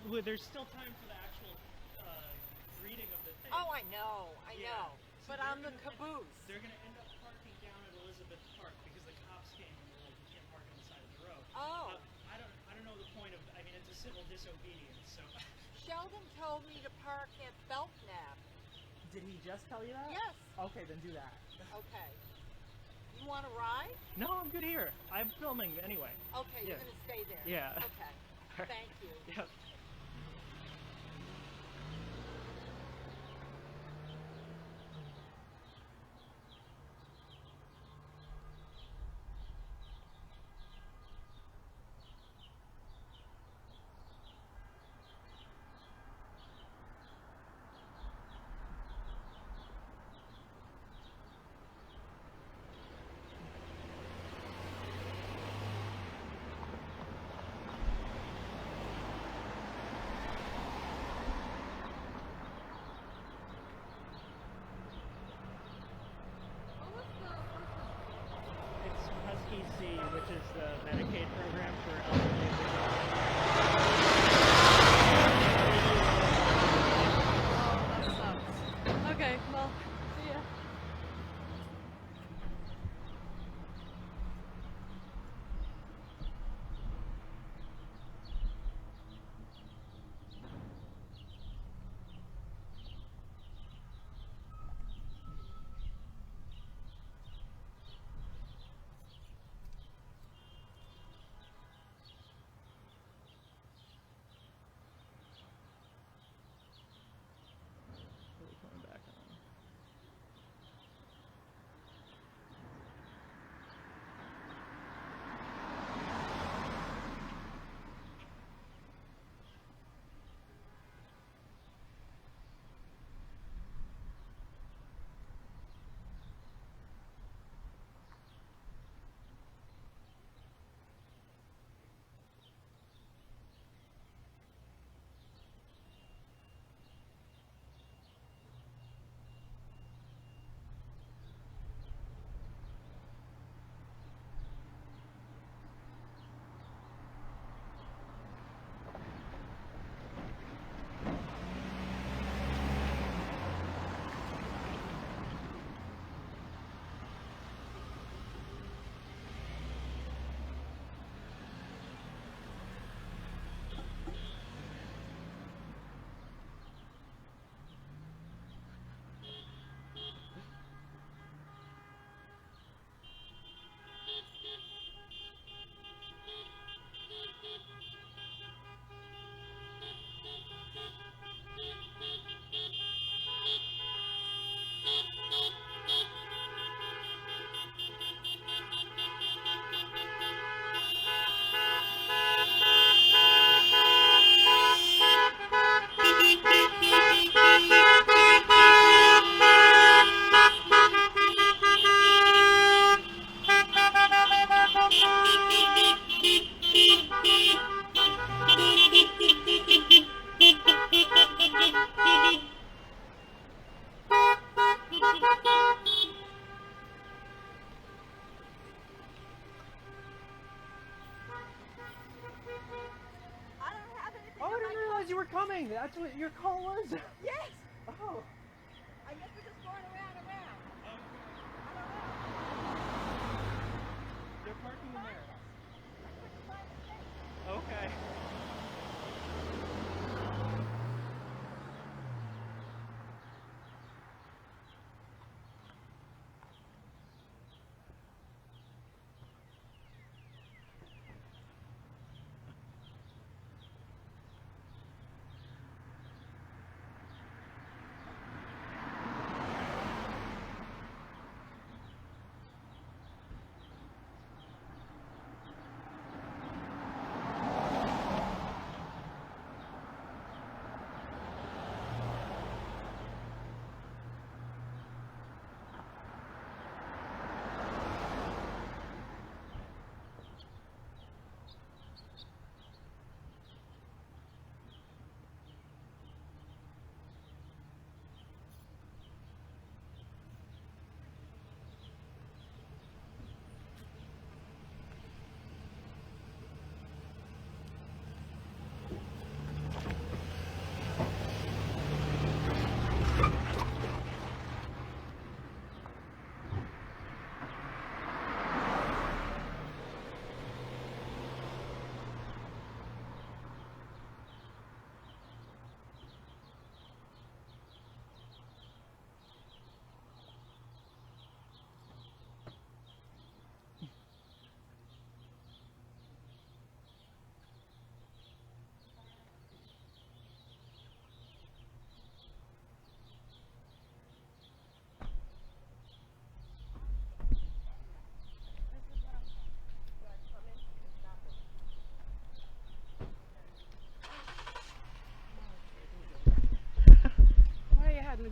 Well, there's still time for the actual reading of the thing. Oh, I know. So But on the caboose. They're going to end up parking down at Elizabeth Park because the cops came and were like, you can't park on the side of the road. Oh. I don't know the point of. I mean, it's a civil disobedience. So. Sheldon told me to park at Belknap. Did he just tell you that? Yes. Okay, then do that. Okay. You want to ride? No, I'm good here. I'm filming anyway. Okay, you're going to stay there. Yeah. Okay. Thank you. Yep. It's HUSKY C, which is the Medicaid program for elderly individuals. Oh, that sucks. Okay, well, see ya. Coming back on. I don't have anything. Oh, I didn't realize you were coming. That's what your call was. Yes. Oh. I guess we're just going around and around. They're parking in there. I couldn't find the thing. Okay.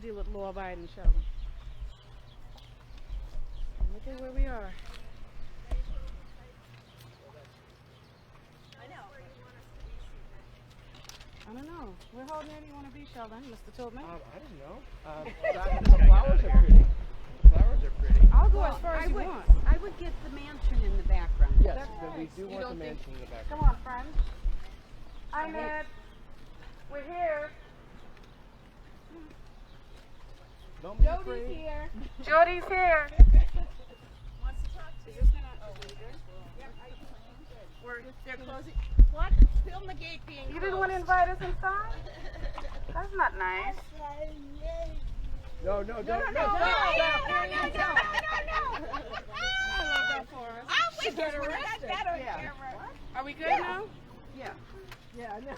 deal with law abiding, Sheldon. Look at where we are. I don't know. Where how near do you want to be, Sheldon? Mr. Tobin? I don't know. The flowers are pretty. The flowers are pretty. I'll go as far as you want. I would get the mansion in the background. Yes, but we do want the mansion in the background. Come on, friends. Hi, Ned. We're here. Don't be afraid. Here. Jody's here. They're closing. What? Film the gate being You didn't want to invite us inside? That's not nice. No, don't. No. I love that for us. We get arrested. Yeah. Are we good now? Yeah. Yeah, I know.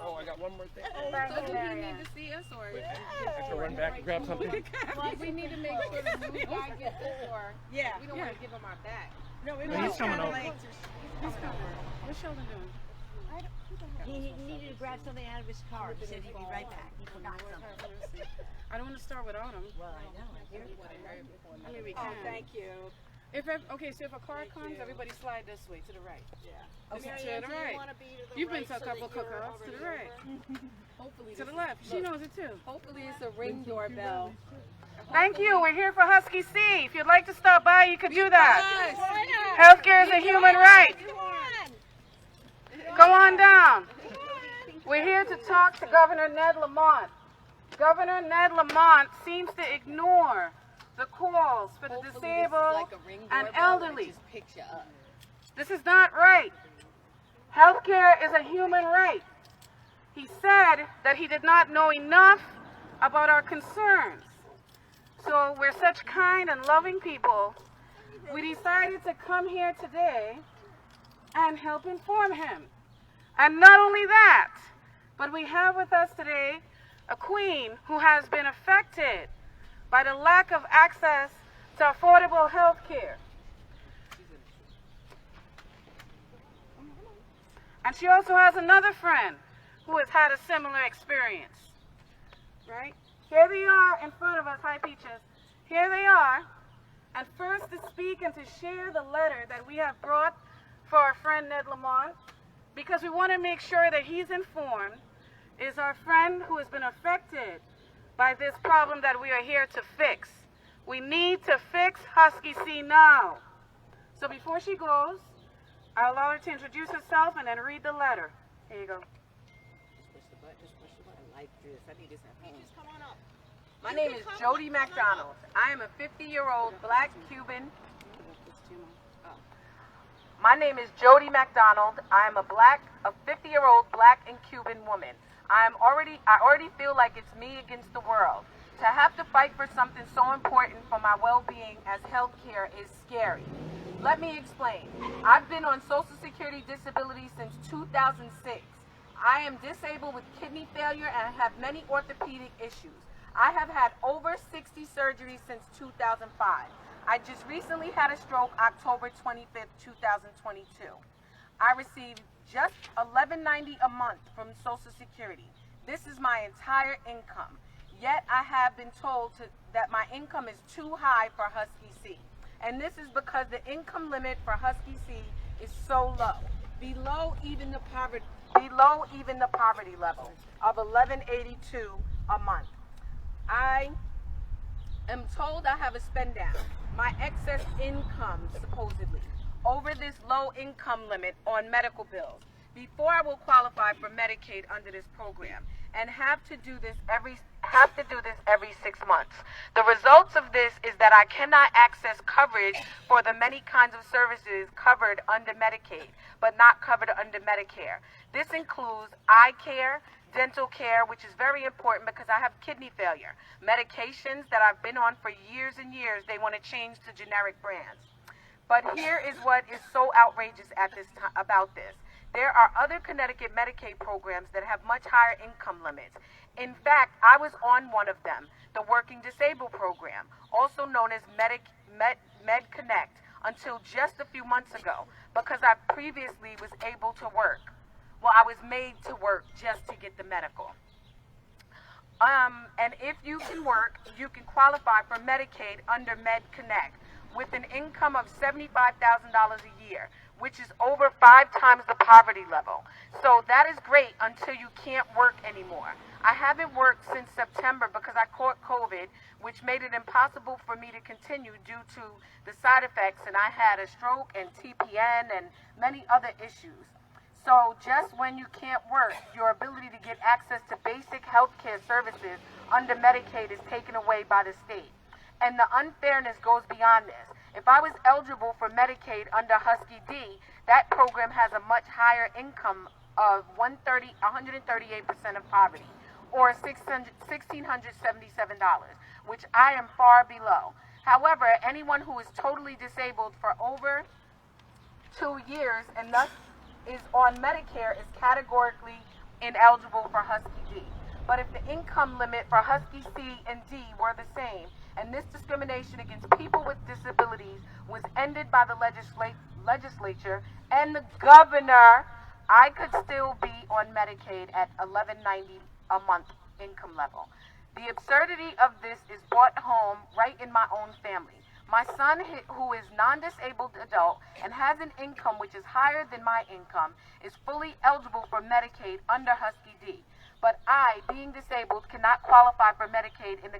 Oh, I got one more thing. Thank you, Doesn't he Marianne. need to see us or? I have to run back and grab something. Well, we need to make sure the new guy gets it or we don't want to give him our back. No, he's coming over. He's coming. What's Sheldon doing? He needed to grab something out of his car. He said he'd be right back. He forgot something. I don't want to start without him. Well, I know. I hear you. I mean, we Oh, can. thank you. If a car comes, everybody slide this way to the right. Yeah. Okay. Marianne, To the do you right. want to be to the You've right been to a so couple that you're cookouts. To over the here? right. Hopefully To this the left. She knows it too. Hopefully it's a ring doorbell. Thank you. We're here for Husky C. If you'd like to stop by, you could do that. Healthcare is a human right. Go on down. We're here to talk to Governor Ned Lamont. Governor Ned Lamont seems to ignore the calls for the disabled and elderly. This is not right. Healthcare is a human right. He said that he did not know enough about our concerns. So we're such kind and loving people. We decided to come here today and help inform him. And not only that, but we have with us today a queen who has been affected by the lack of access to affordable health care. And she also has another friend who has had a similar experience. Right? Here they are in front of us. Hi, Peaches. Here they are. And first to speak and to share the letter that we have brought for our friend Ned Lamont, because we want to make sure that he's informed, is our friend who has been affected by this problem that we are here to fix. We need to fix Husky C now. So before she goes, I'll allow her to introduce herself and then read the letter. Here you go. Just push the button like this. I need this at home. Just come on up. My name is Jody McDonald. I am a 50-year-old black Cuban. My name is Jody McDonald. I am a 50-year-old black and Cuban woman. I already feel like it's me against the world. To have to fight for something so important for my well-being as health care is scary. Let me explain. I've been on Social Security disability since 2006. I am disabled with kidney failure and have many orthopedic issues. I have had over 60 surgeries since 2005. I just recently had a stroke October 25th, 2022. I received just $11.90 a month from Social Security. This is my entire income. Yet I have been told that my income is too high for Husky C. And this is because the income limit for Husky C is so low, below even the poverty level of $11.82 a month. I am told I have a spend down, my excess income supposedly, over this low income limit on medical bills before I will qualify for Medicaid under this program, and have to do this every 6 months. The results of this is that I cannot access coverage for the many kinds of services covered under Medicaid, but not covered under Medicare. This includes eye care, dental care, which is very important because I have kidney failure. Medications that I've been on for years and years, they want to change to generic brands. But here is what is so outrageous about this. There are other Connecticut Medicaid programs that have much higher income limits. In fact, I was on one of them, the Working Disabled Program, also known as MedConnect, until just a few months ago, because I previously was able to work. Well, I was made to work just to get the medical. And if you can work, you can qualify for Medicaid under MedConnect with an income of $75,000 a year, which is over 5 times the poverty level. So that is great until you can't work anymore. I haven't worked since September because I caught COVID, which made it impossible for me to continue due to the side effects, and I had a stroke and TPN and many other issues. So just when you can't work, your ability to get access to basic health care services under Medicaid is taken away by the state. And the unfairness goes beyond this. If I was eligible for Medicaid under HUSKY D, that program has a much higher income of 138% of poverty, or $1,677, which I am far below. However, anyone who is totally disabled for over 2 years and thus is on Medicare is categorically ineligible for HUSKY D. But if the income limit for HUSKY C and D were the same, and this discrimination against people with disabilities was ended by the legislature and the governor, I could still be on Medicaid at $11.90 a month income level. The absurdity of this is brought home right in my own family. My son, who is non-disabled adult and has an income which is higher than my income, is fully eligible for Medicaid under HUSKY D. But I, being disabled, cannot qualify for Medicaid in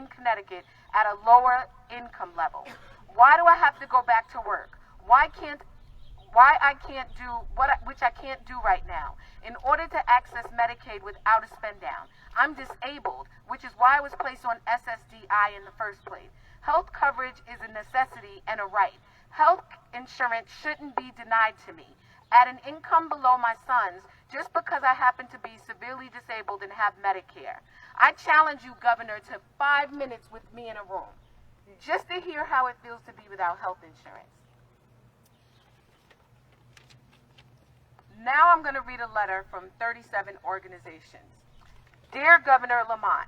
Connecticut at a lower income level. Why do I have to go back to work? Why I can't do which I can't do right now in order to access Medicaid without a spend down? I'm disabled, which is why I was placed on SSDI in the first place. Health coverage is a necessity and a right. Health insurance shouldn't be denied to me. At an income below my son's, just because I happen to be severely disabled and have Medicare. I challenge you, Governor, to 5 minutes with me in a room, just to hear how it feels to be without health insurance. Now I'm going to read a letter from 37 organizations. Dear Governor Lamont,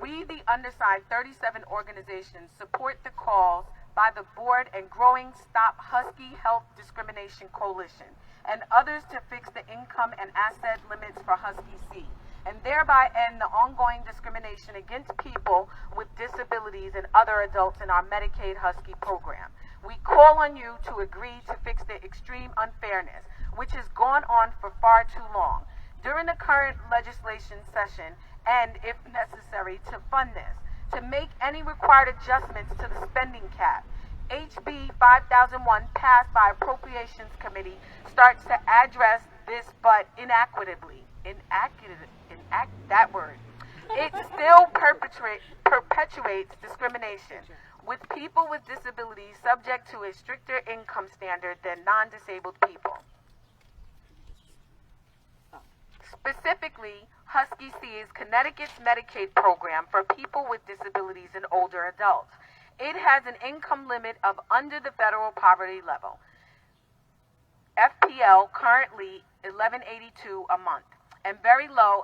we, the undersigned 37 organizations, support the calls by the board and growing Stop Husky Health Discrimination Coalition and others to fix the income and asset limits for HUSKY C, and thereby end the ongoing discrimination against people with disabilities and other adults in our Medicaid HUSKY program. We call on you to agree to fix the extreme unfairness, which has gone on for far too long. During the current legislation session, and if necessary, to fund this, to make any required adjustments to the spending cap. HB 5001 passed by Appropriations Committee starts to address this, but inequitably. That word. It still perpetuates discrimination, with people with disabilities subject to a stricter income standard than non-disabled people. Specifically, HUSKY C is Connecticut's Medicaid program for people with disabilities and older adults. It has an income limit of under the federal poverty level. FPL currently $11.82 a month, and very low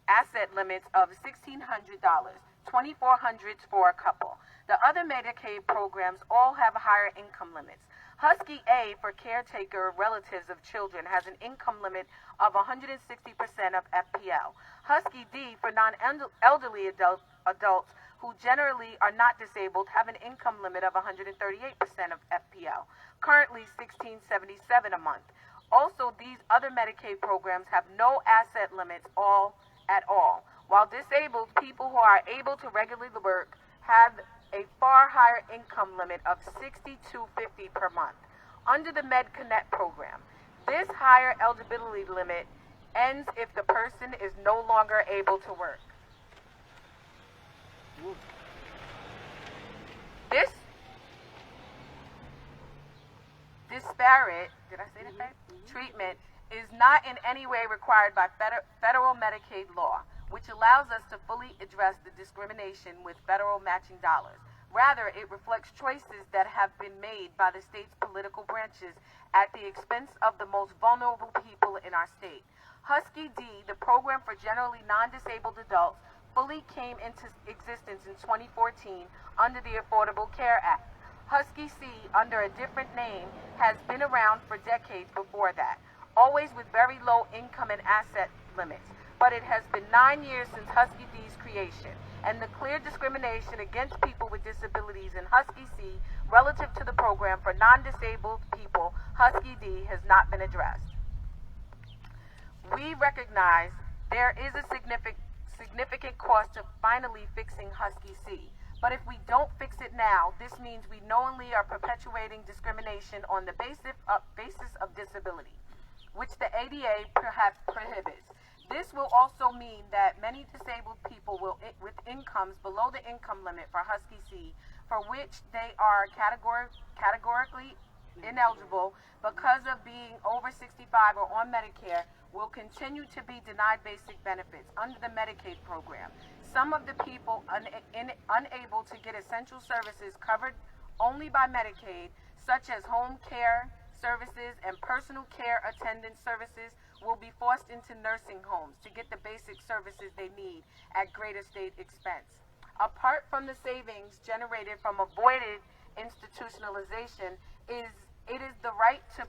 asset limits of $1,600, $2,400 for a couple. The other Medicaid programs all have higher income limits. HUSKY A for caretaker relatives of children has an income limit of 160% of FPL. HUSKY D for non-elderly adults who generally are not disabled have an income limit of 138% of FPL, currently $1,677 a month. Also, these other Medicaid programs have no asset limits at all, while disabled people who are able to regularly work have a far higher income limit of $6,250 per month. Under the MedConnect program, this higher eligibility limit ends if the person is no longer able to work. This disparate, treatment is not in any way required by federal Medicaid law, which allows us to fully address the discrimination with federal matching dollars. Rather, it reflects choices that have been made by the state's political branches at the expense of the most vulnerable people in our state. HUSKY D, the program for generally non-disabled adults, fully came into existence in 2014 under the Affordable Care Act. HUSKY C, under a different name, has been around for decades before that, always with very low income and asset limits. but it has been 9 years since Husky D's creation, and the clear discrimination against people with disabilities in Husky C relative to the program for non-disabled people, Husky D, has not been addressed. We recognize there is a significant cost to finally fixing Husky C, but if we don't fix it now, this means we knowingly are perpetuating discrimination on the basis of disability, which the ADA perhaps prohibits. This will also mean that many disabled people with incomes below the income limit for Husky C, for which they are categorically ineligible because of being over 65 or on Medicare, will continue to be denied basic benefits under the Medicaid program. Some of the people unable to get essential services covered only by Medicaid, such as home care services and personal care attendant services, will be forced into nursing homes to get the basic services they need at greater state expense. Apart from the savings generated from avoided institutionalization, is it right to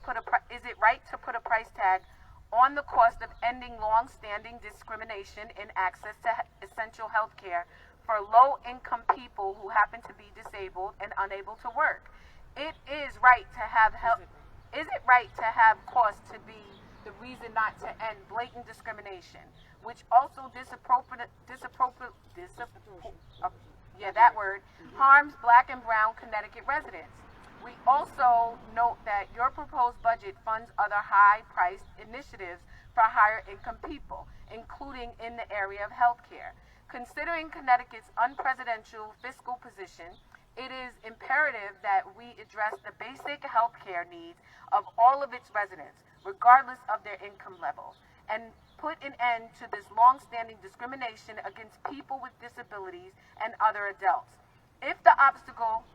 put a price tag on the cost of ending long-standing discrimination in access to essential health care for low-income people who happen to be disabled and unable to work? It is right to have help. Is it right to have costs to be the reason not to end blatant discrimination, which also harms Black and brown Connecticut residents? We also note that your proposed budget funds other high-priced initiatives for higher-income people, including in the area of health care. Considering Connecticut's unprecedented fiscal position, it is imperative that we address the basic health care needs of all of its residents, regardless of their income level, and put an end to this long-standing discrimination against people with disabilities and other adults. If the obstacle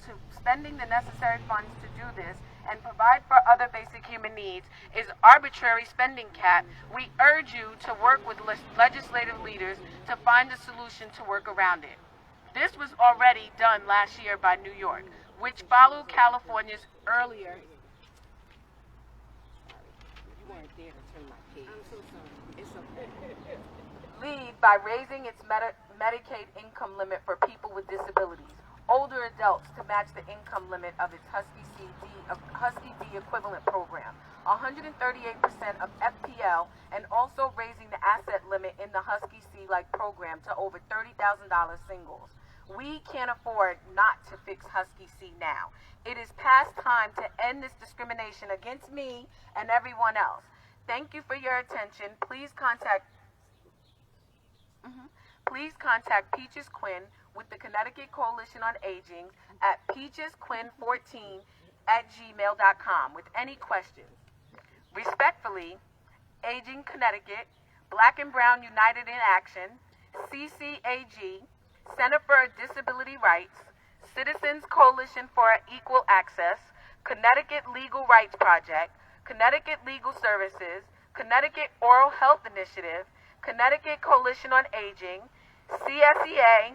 to spending the necessary funds to do this and provide for other basic human needs is arbitrary spending cap, we urge you to work with legislative leaders to find a solution to work around it. This was already done last year by New York, which followed California's earlier. You weren't there to turn my page. I'm so sorry. It's okay. Lead by raising its Medicaid income limit for people with disabilities, older adults to match the income limit of its Husky D equivalent program, 138% of FPL, and also raising the asset limit in the Husky C-like program to over $30,000 singles. We can't afford not to fix Husky C now. It is past time to end this discrimination against me and everyone else. Thank you for your attention. Please contact Peaches Quinn with the Connecticut Coalition on Aging at peachesquinn14@gmail.com with any questions. Respectfully, Aging Connecticut, Black and Brown United in Action, CCAG, Center for Disability Rights, Citizens Coalition for Equal Access, Connecticut Legal Rights Project, Connecticut Legal Services, Connecticut Oral Health Initiative, Connecticut Coalition on Aging, CSEA,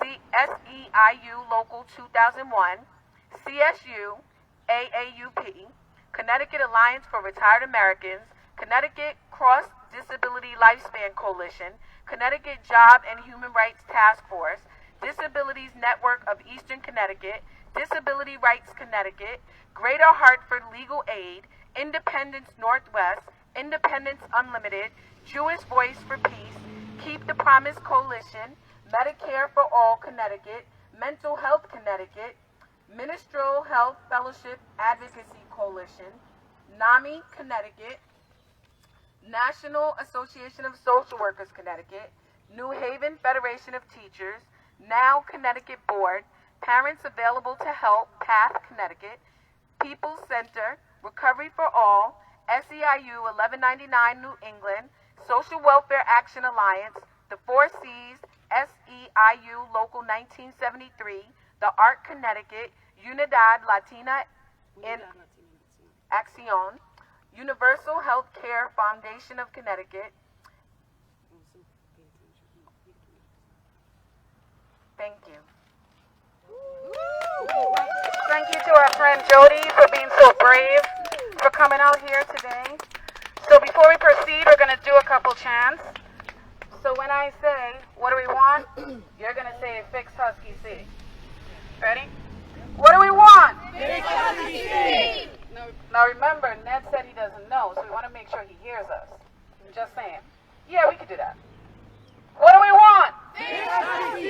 CSEIU Local 2001, CSU, AAUP, Connecticut Alliance for Retired Americans, Connecticut Cross Disability Lifespan Coalition, Connecticut Job and Human Rights Task Force, Disabilities Network of Eastern Connecticut, Disability Rights Connecticut, Greater Hartford Legal Aid, Independence Northwest, Independence Unlimited, Jewish Voice for Peace, Keep the Promise Coalition, Medicare for All Connecticut, Mental Health Connecticut, Ministerial Health Fellowship Advocacy Coalition, NAMI Connecticut, National Association of Social Workers Connecticut, New Haven Federation of Teachers, Now Connecticut Board, Parents Available to Help, PATH Connecticut, People's Center, Recovery for All, SEIU 1199 New England, Social Welfare Action Alliance, the 4Cs, SEIU Local 1973, the ARC Connecticut, Unidad Latina en Acción, Universal Health Care Foundation of Connecticut. Thank you. Thank you to our friend Jody for being so brave, for coming out here today. So before we proceed, we're going to do a couple chants. So when I say, what do we want? You're going to say, fix Husky C. Ready? What do we want? Fix Husky C. Now remember, Ned said he doesn't know, so we want to make sure he hears us. Just saying. Yeah, we could do that. What do we want? Fix Husky C.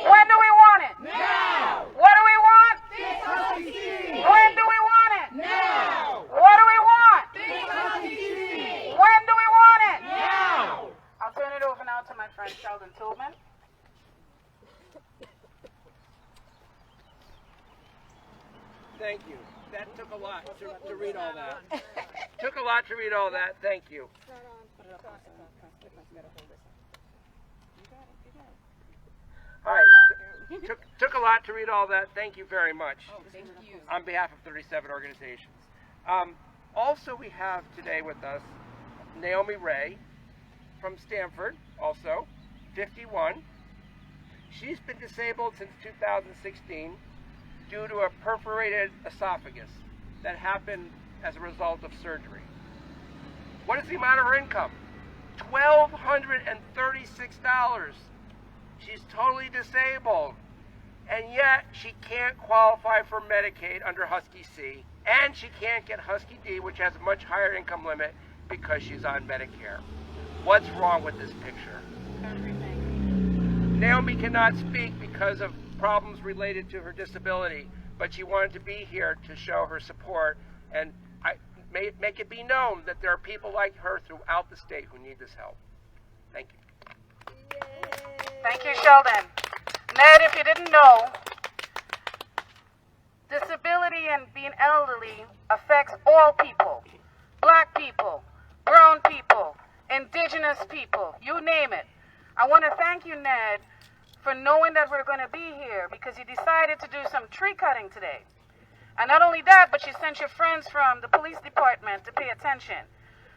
When do we want it? Now. What do we want? Fix Husky C. When do we want it? Now. What do we want? Fix Husky C. When do we want it? Now. I'll turn it over now to my friend Sheldon Tillman. Thank you. That took a lot to read all that. Took a lot to read all that. Thank you. All right. Took a lot to read all that. Thank you very much. Thank you. On behalf of 37 organizations. Also, we have today with us Naomi Ray from Stanford, also 51. She's been disabled since 2016 due to a perforated esophagus that happened as a result of surgery. What is the amount of her income? $1,236. She's totally disabled, and yet she can't qualify for Medicaid under Husky C, and she can't get Husky D, which has a much higher income limit, because she's on Medicare. What's wrong with this picture? Naomi cannot speak because of problems related to her disability, but she wanted to be here to show her support and make it be known that there are people like her throughout the state who need this help. Thank you. Thank you, Sheldon. Ned, if you didn't know, disability and being elderly affects all people. Black people, brown people, indigenous people, you name it. I want to thank you, Ned, for knowing that we're going to be here because you decided to do some tree cutting today. And not only that, but you sent your friends from the police department to pay attention.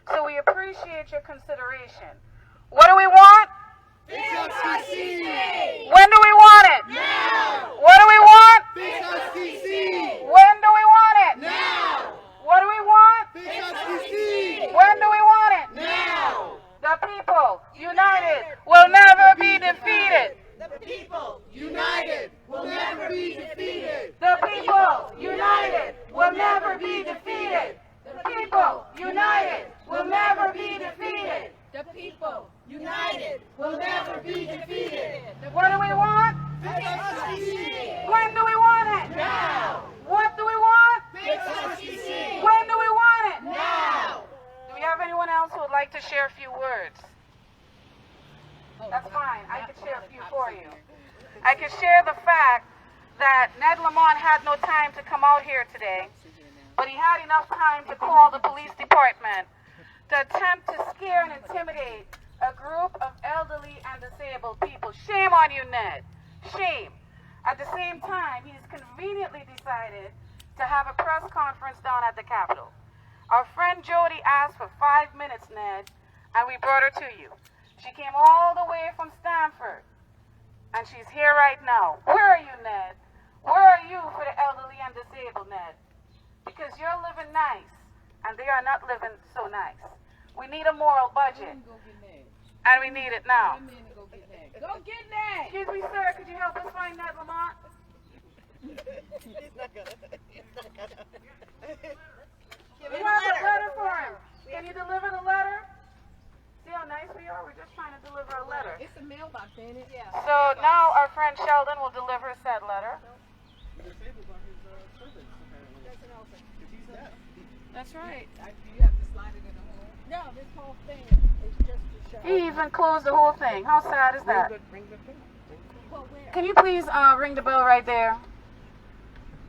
So we appreciate your consideration. What do we want? Fix Husky C. When do we want it? Now. What do we want? Fix Husky C. When do we want it? Now. What do we want? Fix Husky C. When do we want it? Now. The people united will never be defeated. The people united will never be defeated. The people united will never be defeated. The people united will never be defeated. The people united will never be defeated. What do we want? Fix Husky C. When do we want it? Now. What do we want? Fix Husky C. When do we want it? Now. Do we have anyone else who would like to share a few words? That's fine. I could share a few for you. I could share the fact that Ned Lamont had no time to come out here today, but he had enough time to call the police department to attempt to scare and intimidate a group of elderly and disabled people. Shame on you, Ned. Shame. At the same time, he's conveniently decided to have a press conference down at the Capitol. Our friend Jody asked for 5 minutes, Ned, and we brought her to you. She came all the way from Stanford, and she's here right now. Where are you, Ned? Where are you for the elderly and disabled, Ned? Because you're living nice, and they are not living so nice. We need a moral budget, and we need it now. Go get Ned. Excuse me, sir, could you help us find Ned Lamont? He's not gonna. We have a letter for him. Can you deliver the letter? See how nice we are? We're just trying to deliver a letter. It's a mailbox, ain't it? Yeah. So now our friend Sheldon will deliver said letter. That's right. You have to slide it in the hole. No, this whole thing is just to show. He even closed the whole thing. How sad is that? Well, where? Can you please ring the bell right there?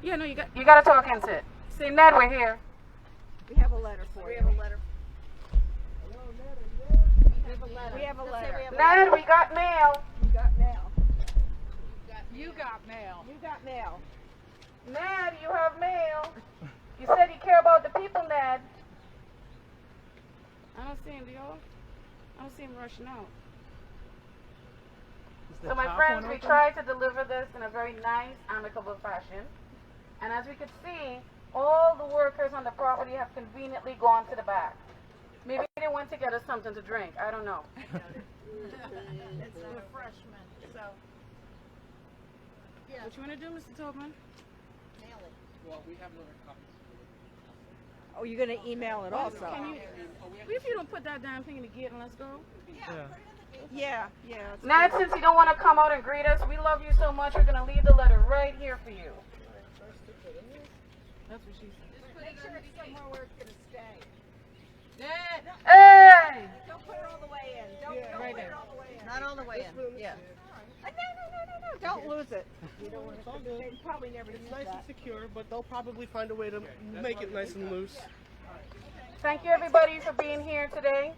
Yeah, no, you got to talk into it. Say, Ned, we're here. We have a letter for you. We have a letter. We have a letter. Ned, we got mail. You got mail. You got mail. You got mail. Ned, you have mail. You said you care about the people, Ned. I don't see him, do y'all? I don't see him rushing out. So my friends, we tried to deliver this in a very nice, amicable fashion. And as we could see, all the workers on the property have conveniently gone to the back. Maybe didn't want to get us something to drink. I don't know. It's a refreshment, so. Yeah. What you want to do, Mr. Tobin? Mail it. Well, we have another copy. Oh, you're gonna email it also. Can you, if you don't put that damn thing in the gate and let's go. Yeah. Ned, since you don't want to come out and greet us, we love you so much. We're going to leave the letter right here for you. That's what she said. Make sure it's somewhere where it's gonna stay. Hey! Don't put it all the way in. Don't Right put there. it all the way in. Not all the way in. Yeah. No. Don't lose it. You don't want to. They probably never use Nice and that. secure, but they'll probably find a way to make it nice and loose. Thank you, everybody, for being here today.